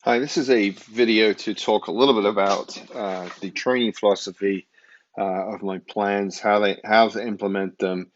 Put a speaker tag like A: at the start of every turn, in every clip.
A: Hi, this is a video to talk a little bit about the training philosophy of my plans, how to implement them,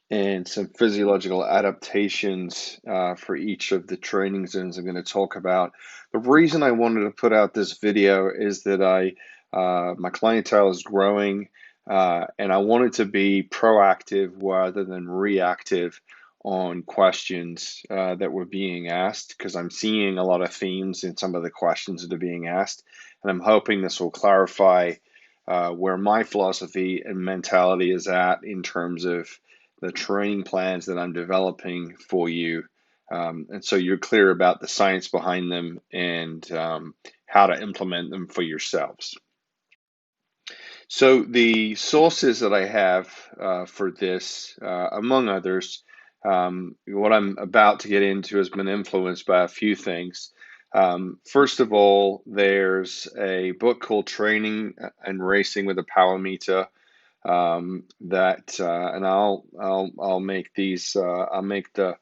A: and some physiological adaptations for each of the training zones I'm going to talk about. The reason I wanted to put out this video is that my clientele is growing, and I wanted to be proactive rather than reactive on questions that were being asked because I'm seeing a lot of themes in some of the questions that are being asked, and I'm hoping this will clarify where my philosophy and mentality is at in terms of the training plans that I'm developing for you. And so you're clear about the science behind them and how to implement them for yourselves. So the sources that I have for this, among others, what I'm about to get into has been influenced by a few things. First of all, there's a book called Training and Racing with a Power Meter and I'll make I'll make the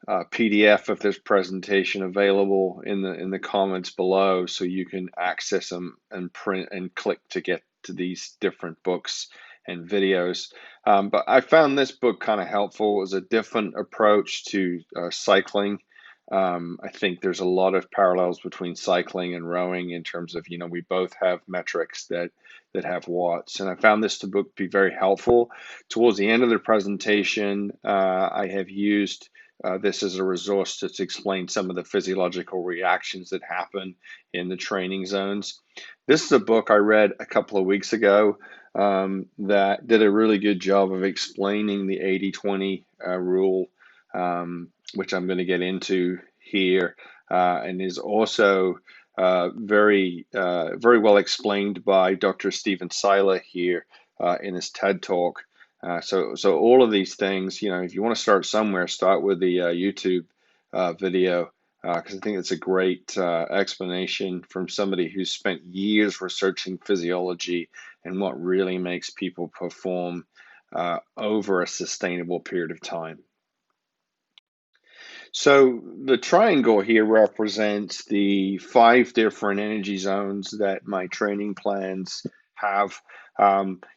A: PDF of this presentation available in the comments below, so you can access them and print and click to get to these different books and videos. But I found this book kind of helpful as a different approach to cycling. I think there's a lot of parallels between cycling and rowing in terms of, we both have metrics that have watts. And I found this to book be very helpful. Towards the end of the presentation, I have used this as a resource to explain some of the physiological reactions that happen in the training zones. This is a book I read a couple of weeks ago that did a really good job of explaining the 80-20 rule, which I'm going to get into here, and is also very well explained by Dr. Stephen Seiler here in his TED Talk. So all of these things, if you want to start somewhere, start with the YouTube video, because I think it's a great explanation from somebody who's spent years researching physiology and what really makes people perform over a sustainable period of time. So the triangle here represents the 5 different energy zones that my training plans have.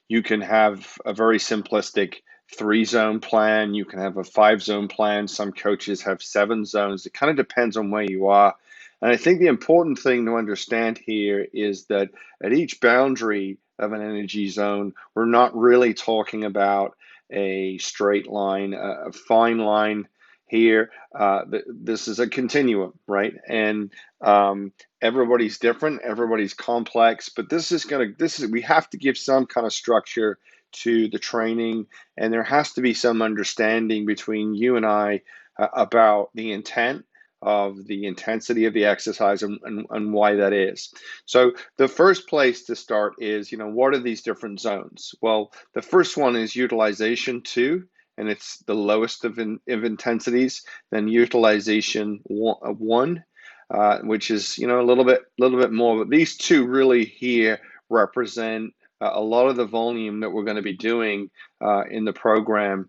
A: You can have a very simplistic 3-zone plan. You can have a 5-zone plan. Some coaches have 7 zones. It kind of depends on where you are. And I think the important thing to understand here is that at each boundary of an energy zone, we're not really talking about a straight line, a fine line here. This is a continuum, right? And everybody's different, everybody's complex, but we have to give some kind of structure to the training, and there has to be some understanding between you and I about the intent of the intensity of the exercise and why that is. So the first place to start is, what are these different zones? Well, the first one is utilization 2, and it's the lowest of intensities. Then utilization 1, which is a little bit more. But these two really here represent a lot of the volume that we're going to be doing in the program,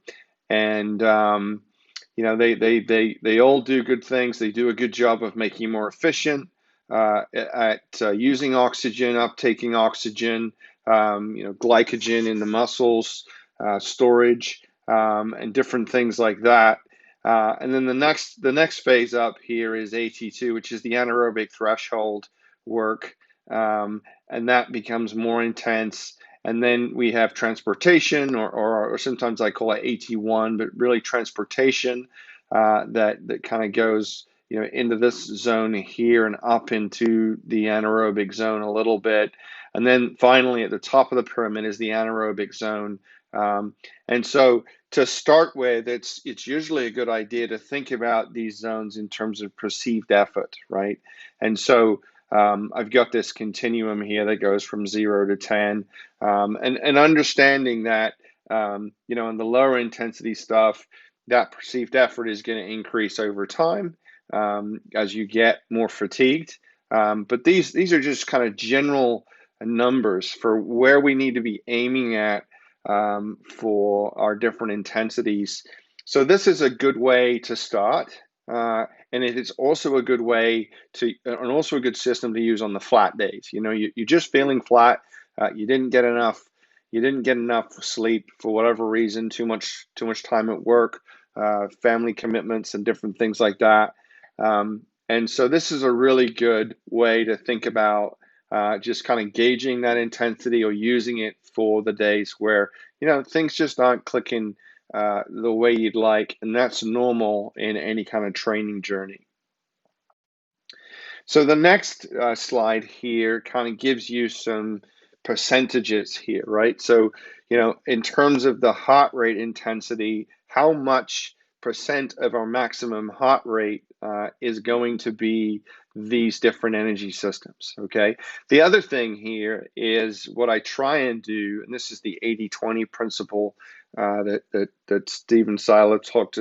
A: and they all do good things. They do a good job of making you more efficient at using oxygen, uptaking oxygen, glycogen in the muscles, storage, and different things like that. And then the next phase up here is AT2, which is the anaerobic threshold work, and that becomes more intense. And then we have transportation, or sometimes I call it AT1, but really transportation that kind of goes into this zone here and up into the anaerobic zone a little bit. And then finally at the top of the pyramid is the anaerobic zone. And so to start with, it's usually a good idea to think about these zones in terms of perceived effort, right? And so I've got this continuum here that goes from 0 to 10, and understanding that in the lower intensity stuff, that perceived effort is going to increase over time as you get more fatigued. But these are just kind of general numbers for where we need to be aiming at for our different intensities. So this is a good way to start. and it is also a good way to, and also a good system to use on the flat days. You're just feeling flat. You didn't get enough. You didn't get enough sleep for whatever reason. Too much time at work, family commitments, and different things like that. And so this is a really good way to think about just kind of gauging that intensity or using it for the days where things just aren't clicking the way you'd like, and that's normal in any kind of training journey. So the next slide here kind of gives you some percentages here, right? So, in terms of the heart rate intensity, how much percent of our maximum heart rate is going to be these different energy systems, okay? The other thing here is what I try and do, and this is the 80-20 principle that Stephen Seiler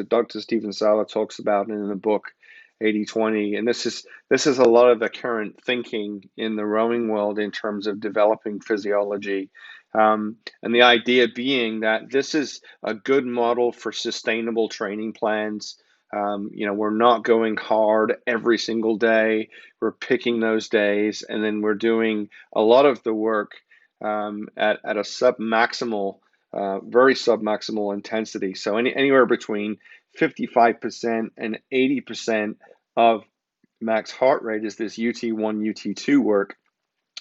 A: Dr. Stephen Seiler talks about in the book 80-20, and this is a lot of the current thinking in the rowing world in terms of developing physiology, and the idea being that this is a good model for sustainable training plans. We're not going hard every single day. We're picking those days, and then we're doing a lot of the work at a sub-maximal, very sub-maximal intensity. So anywhere between 55% and 80% of max heart rate is this UT1, UT2 work.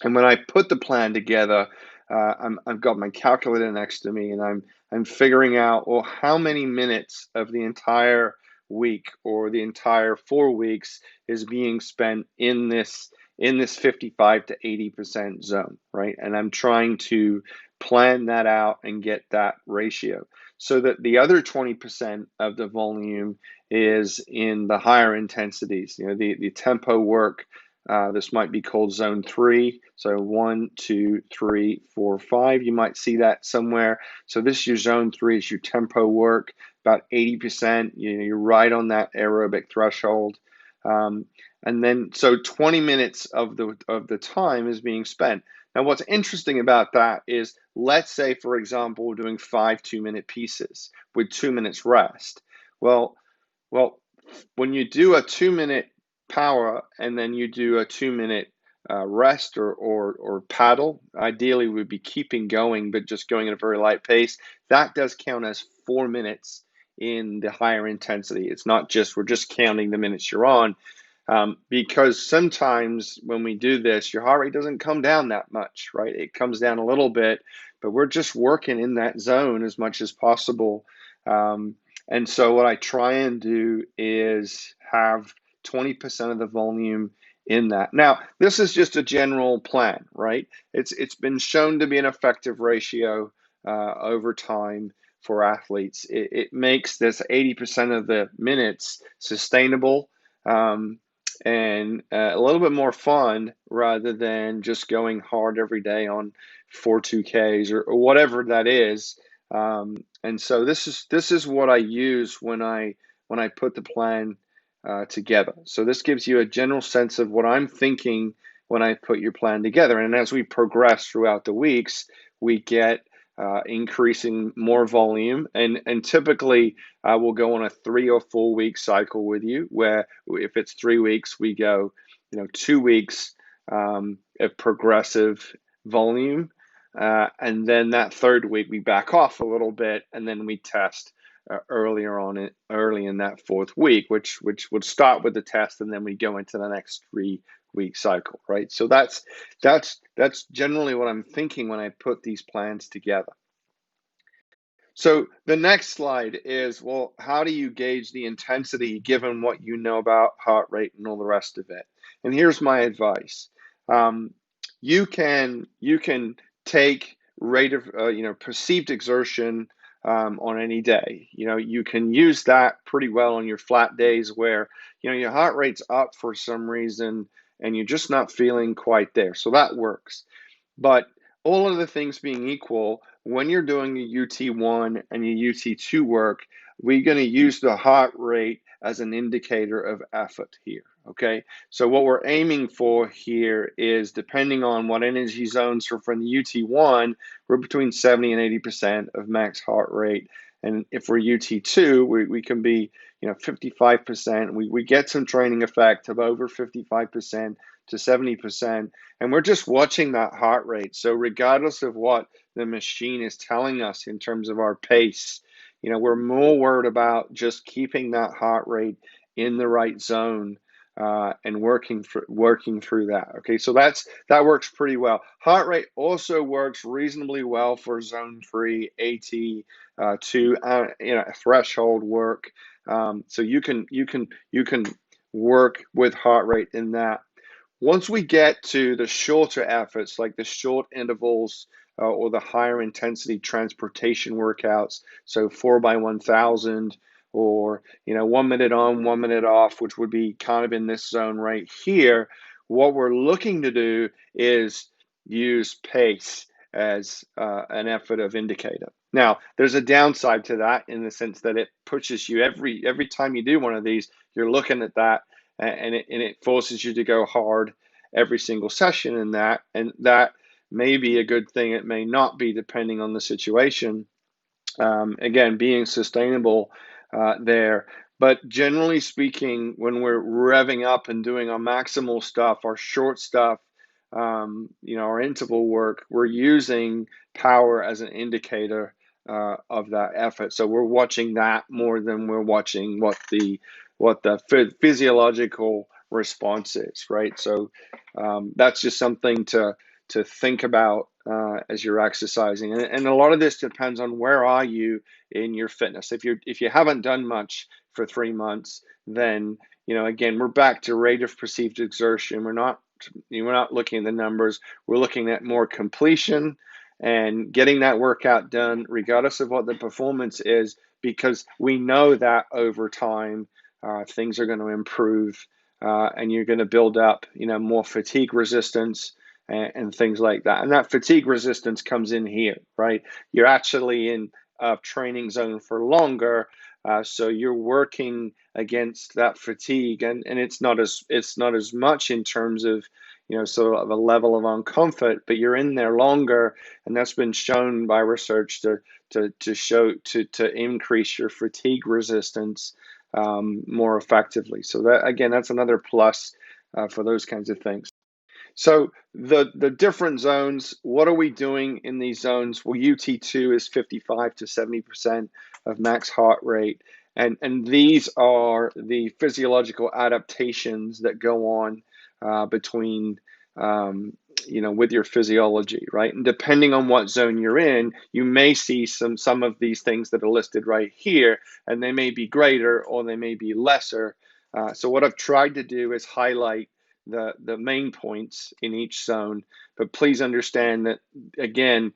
A: And when I put the plan together, I've got my calculator next to me, and I'm figuring out, well, how many minutes of the entire week or the entire 4 weeks is being spent in this 55 to 80% zone, right? And I'm trying to plan that out and get that ratio so that the other 20% of the volume is in the higher intensities, the tempo work. This might be called zone 3. So 1, 2, 3, 4, 5. You might see that somewhere. So this is your zone 3. It's your tempo work, about 80%. You're right on that aerobic threshold. And then so 20 minutes of the time is being spent. Now, what's interesting about that is, let's say, for example, we're doing 5 2-minute pieces with 2 minutes rest. Well, when you do a 2-minute power and then you do a 2-minute rest or paddle, ideally we'd be keeping going, but just going at a very light pace. That does count as 4 minutes in the higher intensity. It's not just, we're just counting the minutes you're on, because sometimes when we do this, your heart rate doesn't come down that much, right? It comes down a little bit, but we're just working in that zone as much as possible. And so what I try and do is have 20% of the volume in that. Now, this is just a general plan, right? It's been shown to be an effective ratio over time for athletes. It makes this 80% of the minutes sustainable, and a little bit more fun rather than just going hard every day on 4 2Ks or whatever that is. And so this is what I use when I put the plan together. So this gives you a general sense of what I'm thinking when I put your plan together. And as we progress throughout the weeks, we get increasing more volume. And typically, we'll go on a 3 or 4 week cycle with you, where if it's 3 weeks, we go, 2 weeks of progressive volume. And then that third week, we back off a little bit, and then we test early in that fourth week, which would start with the test, and then we go into the next 3-week cycle, right? So that's generally what I'm thinking when I put these plans together. So the next slide is, well, how do you gauge the intensity given what you know about heart rate and all the rest of it? And here's my advice. You can take rate of perceived exertion on any day. You can use that pretty well on your flat days where your heart rate's up for some reason and you're just not feeling quite there. So that works. But all of the things being equal, when you're doing your UT1 and your UT2 work, we're going to use the heart rate as an indicator of effort here, okay? So what we're aiming for here is, depending on what energy zones are from the UT1, we're between 70 and 80% of max heart rate. And if we're UT2, we can be, 55%. We get some training effect of over 55% to 70%. And we're just watching that heart rate. So regardless of what the machine is telling us in terms of our pace, we're more worried about just keeping that heart rate in the right zone, and working through that. Okay, so that works pretty well. Heart rate also works reasonably well for zone 3 AT2, threshold work. So you can work with heart rate in that. Once we get to the shorter efforts, like the short intervals, or the higher intensity transportation workouts, so 4x1000, or 1 minute on, 1 minute off, which would be kind of in this zone right here, what we're looking to do is use pace as an effort of indicator. Now, there's a downside to that in the sense that it pushes you every time you do one of these, you're looking at that, and it forces you to go hard every single session in that, and that may be a good thing. It may not be, depending on the situation. Again, being sustainable there. But generally speaking, when we're revving up and doing our maximal stuff, our short stuff, our interval work, we're using power as an indicator of that effort. So we're watching that more than we're watching what the physiological response is, right? So that's just something to think about as you're exercising, and a lot of this depends on where are you in your fitness. If you haven't done much for 3 months, then again, we're back to rate of perceived exertion. We're not looking at the numbers. We're looking at more completion and getting that workout done regardless of what the performance is, because we know that over time things are going to improve, and you're going to build up more fatigue resistance and things like that. And that fatigue resistance comes in here, right? You're actually in a training zone for longer, so you're working against that fatigue, and it's not as much in terms of sort of a level of uncomfort, but you're in there longer, and that's been shown by research to increase your fatigue resistance more effectively. So that's another plus for those kinds of things. So the different zones, what are we doing in these zones? Well, UT2 is 55 to 70% of max heart rate. And these are the physiological adaptations that go on between, with your physiology, right? And depending on what zone you're in, you may see some of these things that are listed right here, and they may be greater or they may be lesser. So what I've tried to do is highlight the main points in each zone, but please understand that, again,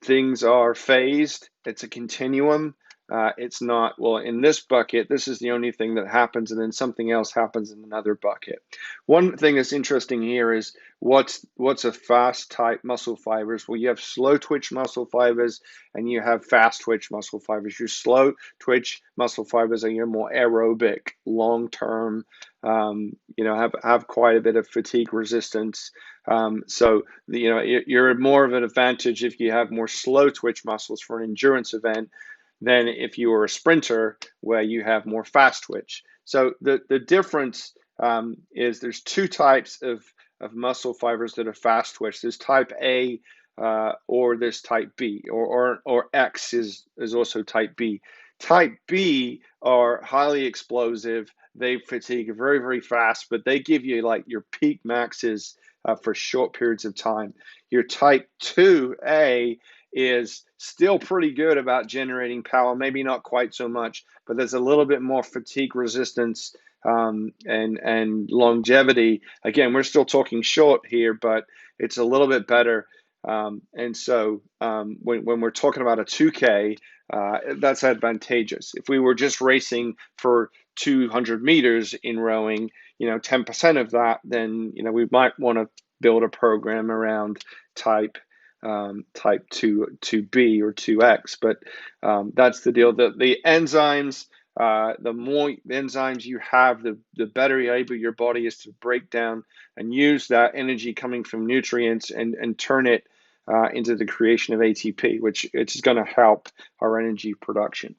A: things are phased. It's a continuum. It's not, well, in this bucket, this is the only thing that happens, and then something else happens in another bucket. One thing that's interesting here is what's a fast type muscle fibers? Well, you have slow twitch muscle fibers and you have fast twitch muscle fibers. Your slow twitch muscle fibers are your more aerobic, long-term, have quite a bit of fatigue resistance. So you're more of an advantage if you have more slow twitch muscles for an endurance event than if you were a sprinter where you have more fast twitch. So the difference is there's two types of muscle fibers that are fast twitch. There's type A, or there's type B, or X is also type B. Type B are highly explosive. They fatigue very, very fast, but they give you like your peak maxes for short periods of time. Your type 2A is still pretty good about generating power, maybe not quite so much, but there's a little bit more fatigue resistance and longevity. Again, we're still talking short here, but it's a little bit better. And so when we're talking about a 2K, that's advantageous. If we were just racing for 200 meters in rowing, 10% of that, then we might want to build a program around type 2B or 2X. But that's the deal. The enzymes, the more enzymes you have, the better able your body is to break down and use that energy coming from nutrients and turn it into the creation of ATP, which is going to help our energy production.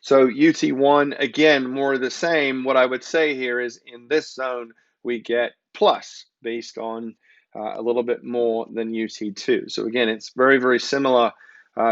A: So UT1, again, more of the same. What I would say here is in this zone, we get plus based on a little bit more than UT2. So again, it's very, very similar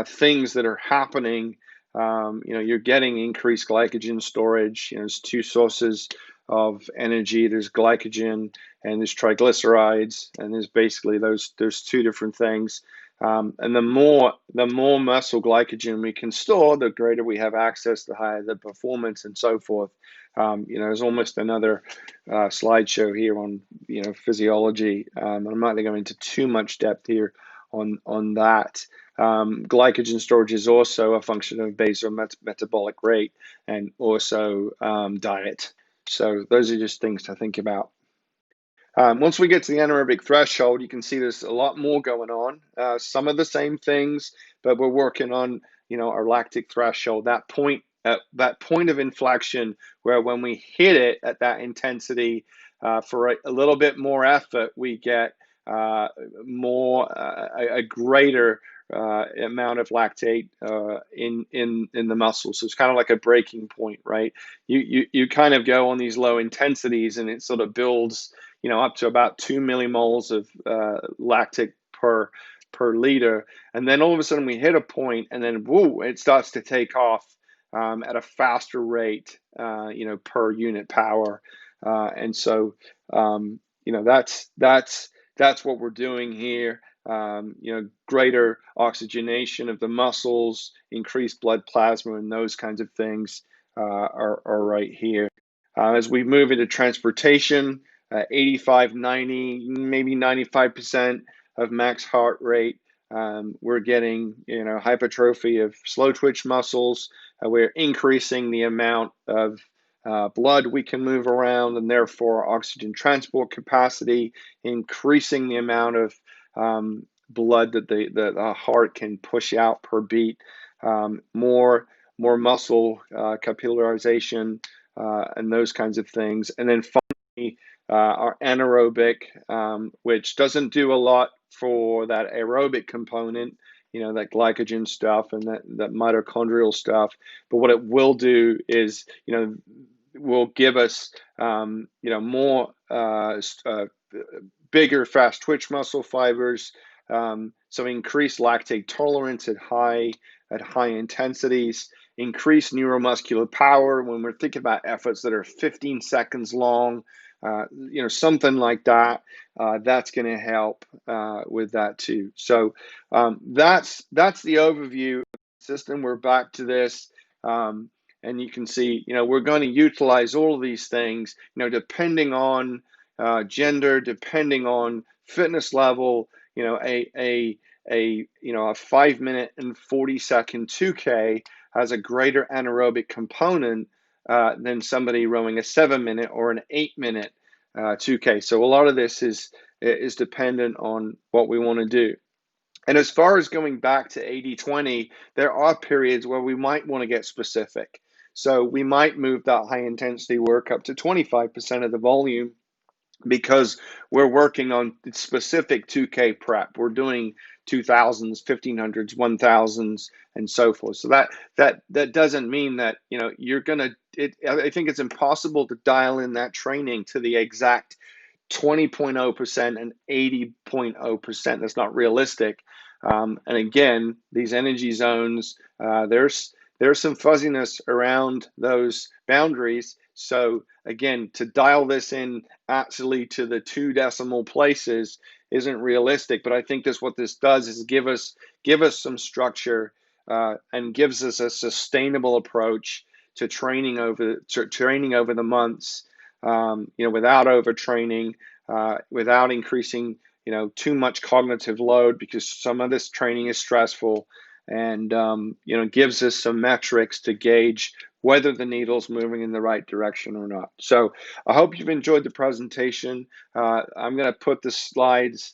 A: things that are happening. You're getting increased glycogen storage. There's two sources of energy. There's glycogen and there's triglycerides, and there's basically there's two different things. And the more muscle glycogen we can store, the greater we have access, the higher the performance, and so forth. There's almost another slideshow here on physiology. I'm not going to go into too much depth here on that. Glycogen storage is also a function of basal metabolic rate and also diet. So those are just things to think about. Once we get to the anaerobic threshold, you can see there's a lot more going on. Some of the same things, but we're working on, our lactic threshold, that point of inflection where when we hit it at that intensity for a little bit more effort, we get a greater amount of lactate in the muscles. So it's kind of like a breaking point, right? You kind of go on these low intensities, and it sort of builds, up to about 2 millimoles of lactic per liter, and then all of a sudden we hit a point, and then woo, it starts to take off at a faster rate, per unit power, and so that's what we're doing here. Greater oxygenation of the muscles, increased blood plasma, and those kinds of things are right here. As we move into transportation, 85, 90, maybe 95% of max heart rate. We're getting, hypertrophy of slow twitch muscles. We're increasing the amount of blood we can move around, and therefore oxygen transport capacity, increasing the amount of blood that the heart can push out per beat, more muscle capillarization, and those kinds of things. And then finally, our anaerobic, which doesn't do a lot for that aerobic component, that glycogen stuff and that mitochondrial stuff. But what it will do is, will give us, more bigger, fast twitch muscle fibers. So increased lactate tolerance at high intensities, increased neuromuscular power when we're thinking about efforts that are 15 seconds long, something like that. That's going to help with that too. So that's the overview of the system. We're back to this. And you can see, we're going to utilize all of these things, depending on gender, depending on fitness level. A 5-minute and 40-second 2K has a greater anaerobic component than somebody rowing a 7-minute or an 8-minute 2K. So a lot of this is dependent on what we want to do. And as far as going back to 80-20, there are periods where we might want to get specific. So we might move that high intensity work up to 25% of the volume, because we're working on specific 2K prep. We're doing 2000s, 1500s, 1000s, and so forth. So that doesn't mean that, you're going to, I think it's impossible to dial in that training to the exact 20.0% and 80.0%. That's not realistic. And again, these energy zones, there's some fuzziness around those boundaries. So again, to dial this in actually to the 2 decimal places isn't realistic. But I think what this does is give us some structure and gives us a sustainable approach to training over the months. Without overtraining, without increasing, too much cognitive load, because some of this training is stressful, and gives us some metrics to gauge whether the needle's moving in the right direction or not. So I hope you've enjoyed the presentation. I'm going to put the slides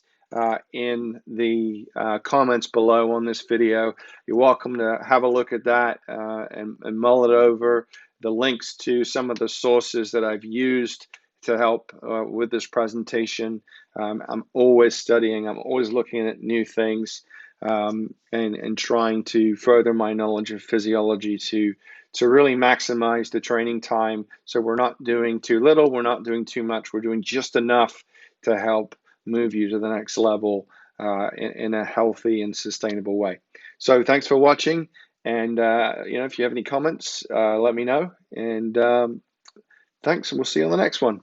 A: in the comments below on this video. You're welcome to have a look at that and mull it over. The links to some of the sources that I've used to help with this presentation. I'm always studying, I'm always looking at new things, and trying to further my knowledge of physiology to really maximize the training time. So we're not doing too little, we're not doing too much, we're doing just enough to help move you to the next level in a healthy and sustainable way. So thanks for watching. And if you have any comments, let me know. And thanks, and we'll see you on the next one.